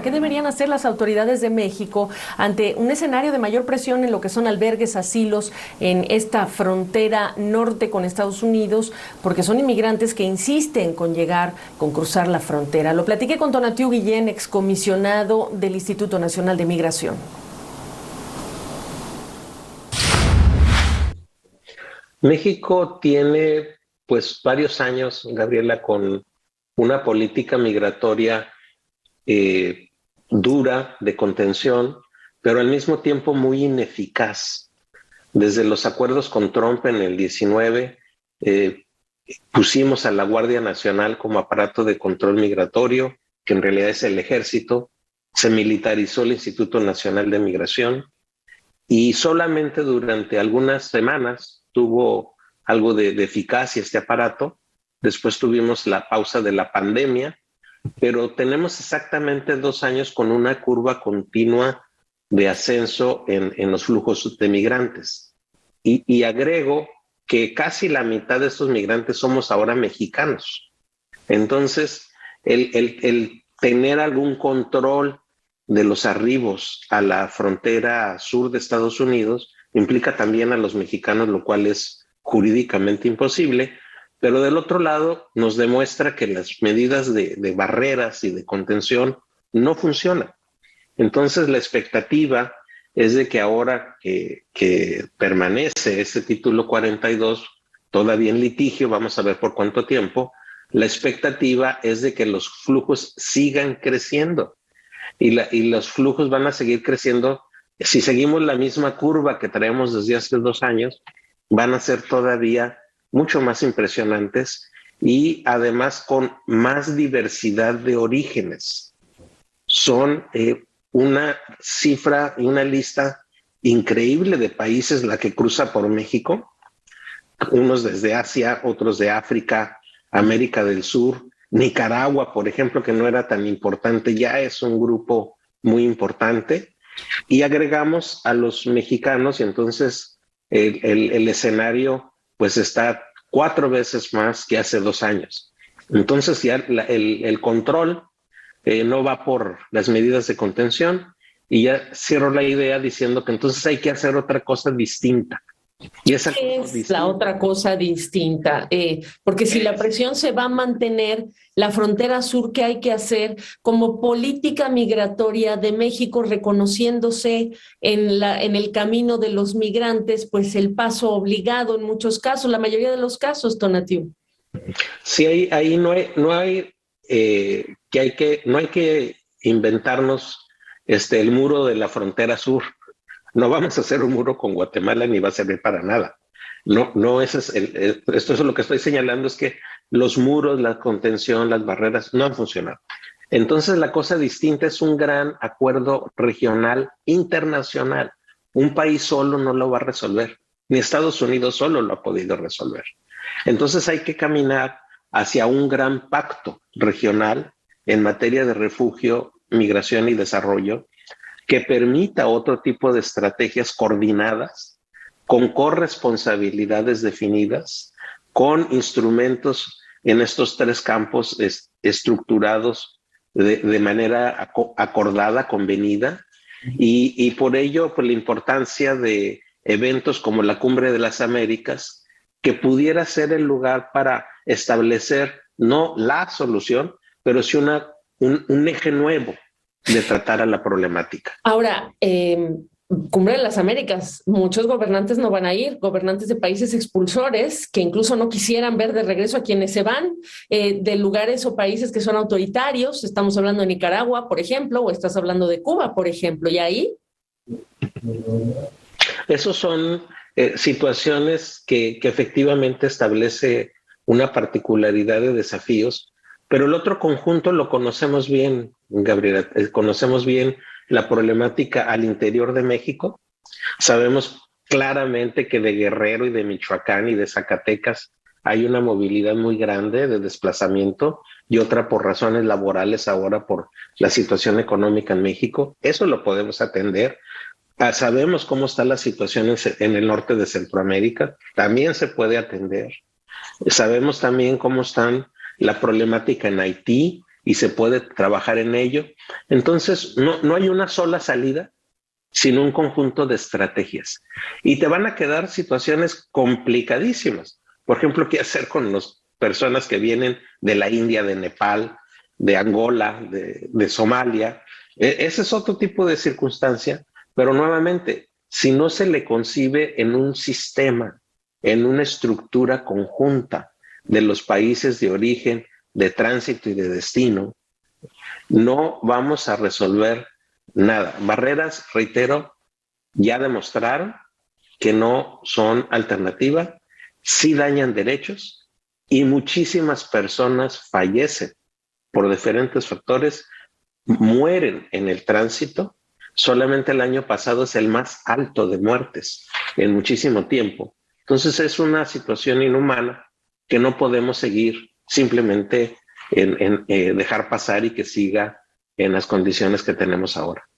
¿Qué deberían hacer las autoridades de México ante un escenario de mayor presión en lo que son albergues, asilos en esta frontera norte con Estados Unidos? Porque son inmigrantes que insisten con llegar, con cruzar la frontera. Lo platiqué con Tonatiuh Guillén, excomisionado del Instituto Nacional de Migración. México tiene pues varios años, Gabriela, con una política migratoria eh, dura de contención, pero al mismo tiempo muy ineficaz. Desde los acuerdos con Trump en el 19, eh, pusimos a la Guardia Nacional como aparato de control migratorio, que en realidad es el ejército, se militarizó el Instituto Nacional de Migración y solamente durante algunas semanas tuvo algo de eficacia este aparato. Después tuvimos la pausa de la pandemia, pero tenemos exactamente 2 años con una curva continua de ascenso en los flujos de migrantes. Y agrego que casi la mitad de estos migrantes somos ahora mexicanos. Entonces, el tener algún control de los arribos a la frontera sur de Estados Unidos implica también a los mexicanos, lo cual es jurídicamente imposible, pero del otro lado nos demuestra que las medidas de barreras y de contención no funcionan. Entonces la expectativa es de que ahora que permanece ese título 42 todavía en litigio, vamos a ver por cuánto tiempo, la expectativa es de que los flujos sigan creciendo y los flujos van a seguir creciendo. Si seguimos la misma curva que traemos desde hace 2 años, van a ser todavía mucho más impresionantes y además con más diversidad de orígenes. Son una cifra y una lista increíble de países la que cruza por México, unos desde Asia, otros de África, América del Sur, Nicaragua, por ejemplo, que no era tan importante, ya es un grupo muy importante, y agregamos a los mexicanos y entonces el escenario pues está 4 veces más que hace 2 años. Entonces ya el control no va por las medidas de contención y ya cierro la idea diciendo que entonces hay que hacer otra cosa distinta. Y esa ¿Qué cosa es la distinta, otra cosa distinta? Porque si la presión se va a mantener, la frontera sur, ¿qué hay que hacer como política migratoria de México, reconociéndose en el camino de los migrantes, pues el paso obligado en muchos casos, la mayoría de los casos, Tonatiuh? sí, ahí no hay que inventarnos el muro de la frontera sur. No vamos a hacer un muro con Guatemala ni va a servir para nada. No, no, esto es lo que estoy señalando, es que los muros, la contención, las barreras no han funcionado. Entonces la cosa distinta es un gran acuerdo regional internacional. Un país solo no lo va a resolver, ni Estados Unidos solo lo ha podido resolver. Entonces hay que caminar hacia un gran pacto regional en materia de refugio, migración y desarrollo que permita otro tipo de estrategias coordinadas, con corresponsabilidades definidas, con instrumentos en estos 3 campos estructurados de manera acordada, convenida, y por ello pues, la importancia de eventos como la Cumbre de las Américas, que pudiera ser el lugar para establecer no la solución, pero sí un eje nuevo de tratar a la problemática. Ahora, Cumbre de las Américas, muchos gobernantes no van a ir, gobernantes de países expulsores que incluso no quisieran ver de regreso a quienes se van de lugares o países que son autoritarios. Estamos hablando de Nicaragua, por ejemplo, o estás hablando de Cuba, por ejemplo, y ahí. Esos son situaciones que efectivamente establece una particularidad de desafíos, pero el otro conjunto lo conocemos bien, Gabriela, conocemos bien la problemática al interior de México. Sabemos claramente que de Guerrero y de Michoacán y de Zacatecas hay una movilidad muy grande de desplazamiento y otra por razones laborales ahora por la situación económica en México. Eso lo podemos atender. Sabemos cómo está la situación en el norte de Centroamérica, también se puede atender. Sabemos también cómo está la problemática en Haití y se puede trabajar en ello. Entonces, no hay una sola salida, sino un conjunto de estrategias. Y te van a quedar situaciones complicadísimas. Por ejemplo, ¿qué hacer con las personas que vienen de la India, de Nepal, de Angola, de Somalia? Ese es otro tipo de circunstancia, pero nuevamente, si no se le concibe en un sistema, en una estructura conjunta de los países de origen, de tránsito y de destino, no vamos a resolver nada. Barreras, reitero, ya demostraron que no son alternativa, sí dañan derechos y muchísimas personas fallecen por diferentes factores, mueren en el tránsito. Solamente el año pasado es el más alto de muertes en muchísimo tiempo. Entonces es una situación inhumana que no podemos seguir simplemente dejar pasar y que siga en las condiciones que tenemos ahora.